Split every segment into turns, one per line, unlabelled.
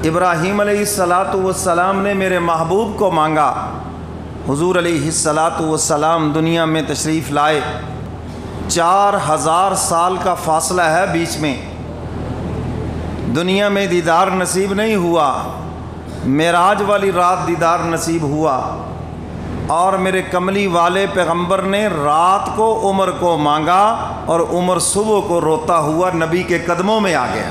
ابراہیم علیہ السلام نے میرے محبوب کو مانگا، حضور علیہ السلام دنیا میں تشریف لائے، 4000 سال کا فاصلہ ہے بیچ میں، دنیا میں دیدار نصیب نہیں ہوا، معراج والی رات دیدار نصیب ہوا، اور میرے کملی والے پیغمبر نے رات کو عمر کو مانگا اور عمر صبح کو روتا ہوا نبی کے قدموں میں آ گیا۔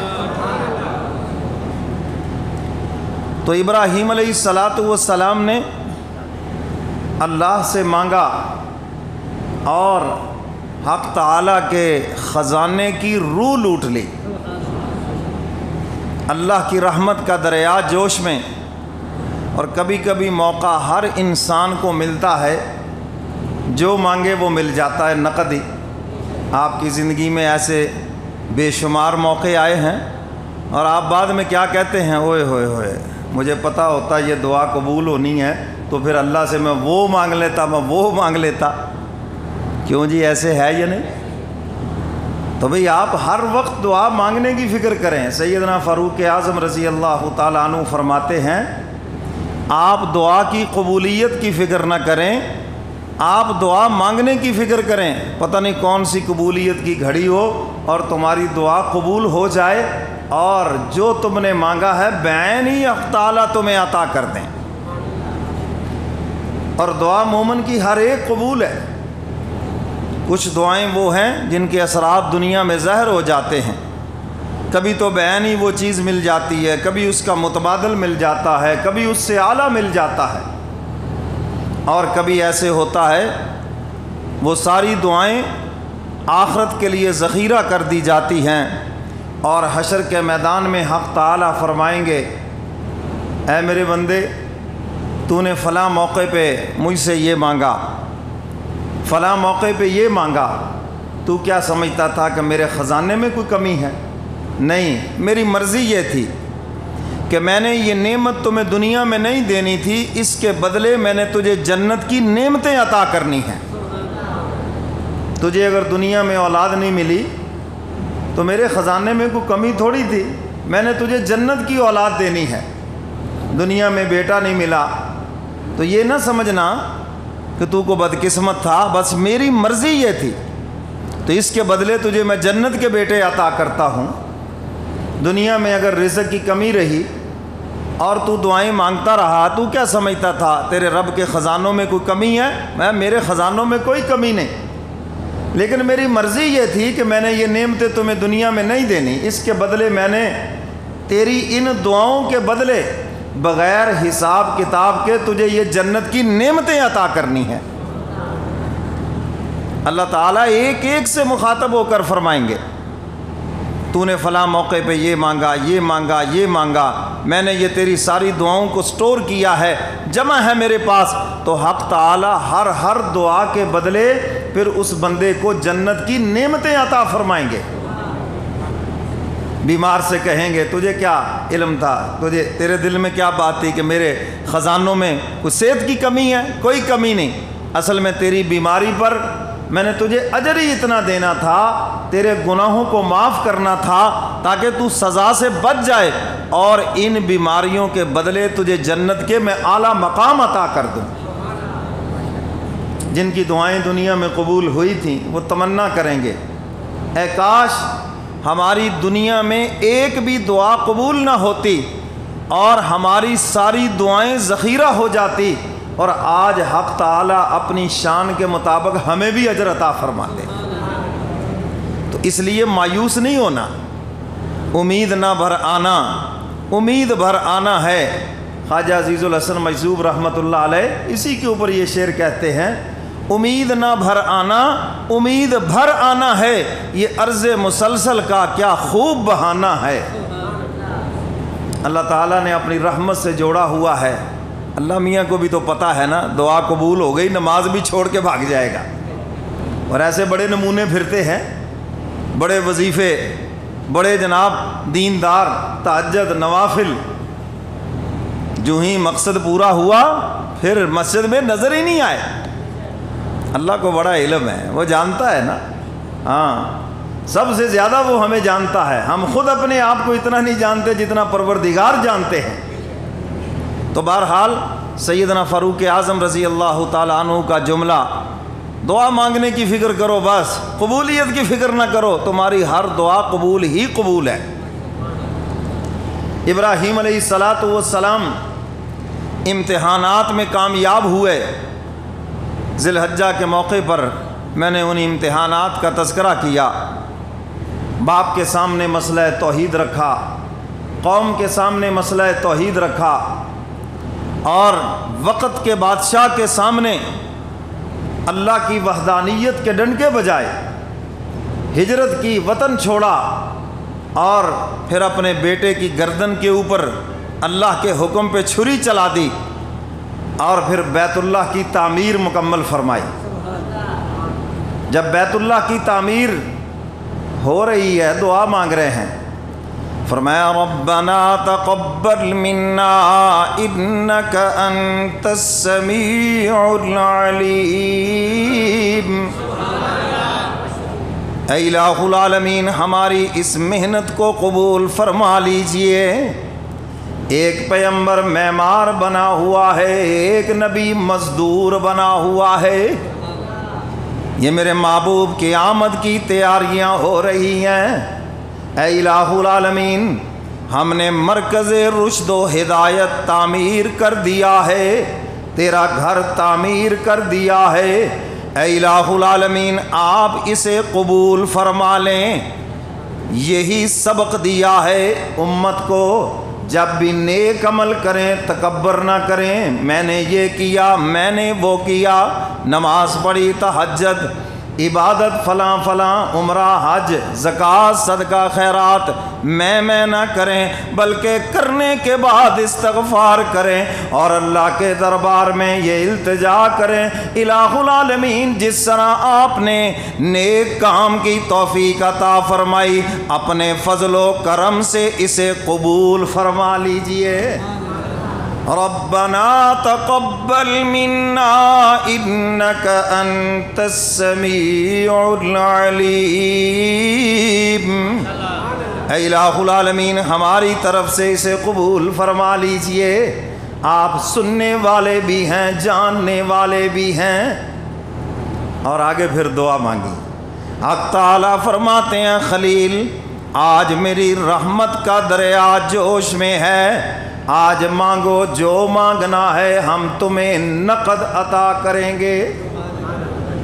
تو ابراہیم علیہ السلام نے اللہ سے مانگا اور حق تعالیٰ کے خزانے کی روح لوٹ لی، اللہ کی رحمت کا دریا جوش میں۔ اور کبھی کبھی موقع ہر انسان کو ملتا ہے، جو مانگے وہ مل جاتا ہے نقدی۔ آپ کی زندگی میں ایسے بے شمار موقع آئے ہیں اور آپ بعد میں کیا کہتے ہیں، اوئے ہوئے ہوئے مجھے پتہ ہوتا یہ دعا قبول ہونی ہے تو پھر اللہ سے میں وہ مانگ لیتا۔ کیوں جی، ایسے ہے یا نہیں؟ تو بھئی آپ ہر وقت دعا مانگنے کی فکر کریں۔ سیدنا فاروق اعظم رضی اللہ تعالیٰ عنہ فرماتے ہیں، آپ دعا کی قبولیت کی فکر نہ کریں، آپ دعا مانگنے کی فکر کریں۔ پتہ نہیں کون سی قبولیت کی گھڑی ہو اور تمہاری دعا قبول ہو جائے اور جو تم نے مانگا ہے بعین ہی حق تعالیٰ تمہیں عطا کر دیں۔ اور دعا مومن کی ہر ایک قبول ہے۔ کچھ دعائیں وہ ہیں جن کے اثرات دنیا میں ظاہر ہو جاتے ہیں، کبھی تو بعین ہی وہ چیز مل جاتی ہے، کبھی اس کا متبادل مل جاتا ہے، کبھی اس سے اعلیٰ مل جاتا ہے، اور کبھی ایسے ہوتا ہے وہ ساری دعائیں آخرت کے لیے ذخیرہ کر دی جاتی ہیں، اور حشر کے میدان میں حق تعالیٰ فرمائیں گے، اے میرے بندے تو نے فلاں موقع پہ مجھ سے یہ مانگا، فلاں موقع پہ یہ مانگا، تو کیا سمجھتا تھا کہ میرے خزانے میں کوئی کمی ہے؟ نہیں، میری مرضی یہ تھی کہ میں نے یہ نعمت تمہیں دنیا میں نہیں دینی تھی، اس کے بدلے میں نے تجھے جنت کی نعمتیں عطا کرنی ہیں۔ تجھے اگر دنیا میں اولاد نہیں ملی تو میرے خزانے میں کوئی کمی تھوڑی تھی، میں نے تجھے جنت کی اولاد دینی ہے۔ دنیا میں بیٹا نہیں ملا تو یہ نہ سمجھنا کہ تو کو بدقسمت تھا، بس میری مرضی یہ تھی، تو اس کے بدلے تجھے میں جنت کے بیٹے عطا کرتا ہوں۔ دنیا میں اگر رزق کی کمی رہی اور تو دعائیں مانگتا رہا، تو کیا سمجھتا تھا تیرے رب کے خزانوں میں کوئی کمی ہے؟ میرے خزانوں میں کوئی کمی نہیں، لیکن میری مرضی یہ تھی کہ میں نے یہ نعمتیں تمہیں دنیا میں نہیں دینی، اس کے بدلے میں نے تیری ان دعاؤں کے بدلے بغیر حساب کتاب کے تجھے یہ جنت کی نعمتیں عطا کرنی ہیں۔ اللہ تعالیٰ ایک ایک سے مخاطب ہو کر فرمائیں گے، تو نے فلاں موقع پہ یہ مانگا، یہ مانگا، یہ مانگا، میں نے یہ تیری ساری دعاؤں کو سٹور کیا ہے، جمع ہے میرے پاس۔ تو حق تعالیٰ ہر دعا کے بدلے پھر اس بندے کو جنت کی نعمتیں عطا فرمائیں گے۔ بیمار سے کہیں گے تجھے کیا علم تھا، تیرے دل میں کیا بات تھی کہ میرے خزانوں میں کوئی صحت کی کمی ہے؟ کوئی کمی نہیں، اصل میں تیری بیماری پر میں نے تجھے اجر ہی اتنا دینا تھا، تیرے گناہوں کو معاف کرنا تھا تاکہ تو سزا سے بچ جائے، اور ان بیماریوں کے بدلے تجھے جنت کے میں اعلیٰ مقام عطا کر دوں۔ جن کی دعائیں دنیا میں قبول ہوئی تھیں وہ تمنا کریں گے، اے کاش ہماری دنیا میں ایک بھی دعا قبول نہ ہوتی اور ہماری ساری دعائیں ذخیرہ ہو جاتی، اور آج حق تعالیٰ اپنی شان کے مطابق ہمیں بھی اجر عطا فرما دے۔ تو اس لیے مایوس نہیں ہونا، امید نہ بھر آنا، امید بھر آنا ہے۔ خواجہ عزیز الحسن مجذوب رحمۃ اللہ علیہ اسی کے اوپر یہ شعر کہتے ہیں، امید نہ بھر آنا، امید بھر آنا ہے، یہ عرض مسلسل کا کیا خوب بہانہ ہے۔ اللہ تعالیٰ نے اپنی رحمت سے جوڑا ہوا ہے۔ اللہ میاں کو بھی تو پتہ ہے نا، دعا قبول ہو گئی نماز بھی چھوڑ کے بھاگ جائے گا، اور ایسے بڑے نمونے پھرتے ہیں، بڑے وظیفے، بڑے جناب دیندار، تہجد، نوافل، جو ہی مقصد پورا ہوا پھر مسجد میں نظر ہی نہیں آئے۔ اللہ کو بڑا علم ہے، وہ جانتا ہے نا، ہاں سب سے زیادہ وہ ہمیں جانتا ہے، ہم خود اپنے آپ کو اتنا نہیں جانتے جتنا پروردگار جانتے ہیں۔ تو بہرحال سیدنا فاروق اعظم رضی اللہ تعالیٰ عنہ کا جملہ، دعا مانگنے کی فکر کرو، بس قبولیت کی فکر نہ کرو، تمہاری ہر دعا قبول ہی قبول ہے۔ ابراہیم علیہ السلام امتحانات میں کامیاب ہوئے۔ ذی الحجہ کے موقع پر میں نے ان امتحانات کا تذکرہ کیا۔ باپ کے سامنے مسئلہ توحید رکھا، قوم کے سامنے مسئلہ توحید رکھا، اور وقت کے بادشاہ کے سامنے اللہ کی وحدانیت کے ڈنڈے بجائے ہجرت کی، وطن چھوڑا، اور پھر اپنے بیٹے کی گردن کے اوپر اللہ کے حکم پہ چھری چلا دی، اور پھر بیت اللہ کی تعمیر مکمل فرمائی۔ جب بیت اللہ کی تعمیر ہو رہی ہے، دعا مانگ رہے ہیں، فرمایا ربنا تقبل منا انک انت السمیع العلیم۔ اے الہ العالمین، ہماری اس محنت کو قبول فرما لیجئے۔ ایک پیغمبر معمار بنا ہوا ہے، ایک نبی مزدور بنا ہوا ہے، یہ میرے محبوب کی آمد کی تیاریاں ہو رہی ہیں۔ اے الہ العالمین، ہم نے مرکز رشد و ہدایت تعمیر کر دیا ہے، تیرا گھر تعمیر کر دیا ہے۔ اے الہ العالمین، آپ اسے قبول فرما لیں۔ یہی سبق دیا ہے امت کو، جب بھی نیک عمل کریں تکبر نہ کریں، میں نے یہ کیا، میں نے وہ کیا، نماز پڑھی، تہجد، عبادت فلاں فلاں، عمرہ، حج، زکوٰۃ، صدقہ، خیرات، میں نہ کریں، بلکہ کرنے کے بعد استغفار کریں اور اللہ کے دربار میں یہ التجا کریں، الہ العالمین جس طرح آپ نے نیک کام کی توفیق عطا فرمائی، اپنے فضل و کرم سے اسے قبول فرما لیجئے۔ ربنا تقبل منا انک انت السمیع العلیم۔ اے الہ العالمین، ہماری طرف سے اسے قبول فرما لیجئے۔ آپ سننے والے بھی ہیں، جاننے والے بھی ہیں۔ اور آگے پھر دعا مانگی۔ حق تعالیٰ فرماتے ہیں خلیل، آج میری رحمت کا دریا جوش میں ہے، آج مانگو جو مانگنا ہے، ہم تمہیں نقد عطا کریں گے۔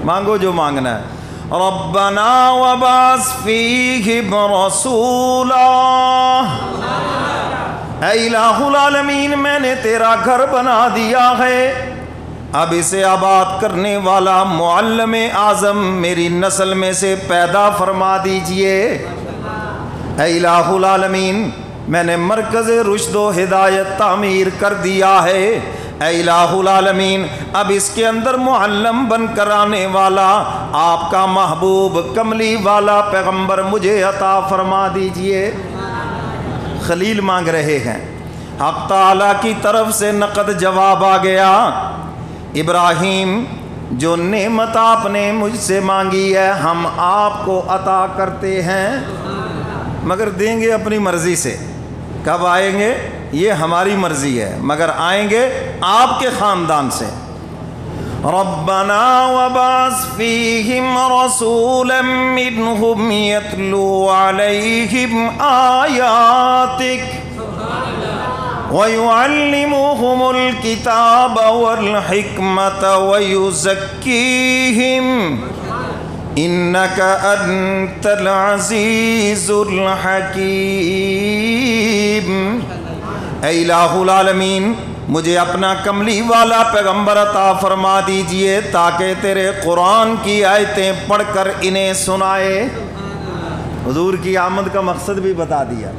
مانگو جو مانگنا ہے۔ ربنا وبعث فیہم رسولا۔ اے الہ العالمین، میں نے تیرا گھر بنا دیا ہے، اب اسے آباد کرنے والا معلم اعظم میری نسل میں سے پیدا فرما دیجئے۔ اے الہ العالمین، میں نے مرکز رشد و ہدایت تعمیر کر دیا ہے، اے الہ العالمین اب اس کے اندر معلم بن کر آنے والا آپ کا محبوب کملی والا پیغمبر مجھے عطا فرما دیجئے۔ خلیل مانگ رہے ہیں، حق تعالیٰ کی طرف سے نقد جواب آ گیا۔ ابراہیم، جو نعمت آپ نے مجھ سے مانگی ہے ہم آپ کو عطا کرتے ہیں، مگر دیں گے اپنی مرضی سے۔ کب آئیں گے یہ ہماری مرضی ہے، مگر آئیں گے آپ کے خاندان سے۔ ربنا وبعث فیہم رسولا منہم یتلو علیہم آیاتک وَيُعَلِّمُهُمُ الْكِتَابَ وَالْحِكْمَةَ وَيُزَكِّيهِمْ إِنَّكَ أَنْتَ الْعَزِيزُ الْحَكِيمُ۔ اے الہ العالمین، مجھے اپنا کملی والا پیغمبر عطا فرما دیجئے تاکہ تیرے قرآن کی آیتیں پڑھ کر انہیں سنائے۔ حضور کی آمد کا مقصد بھی بتا دیا۔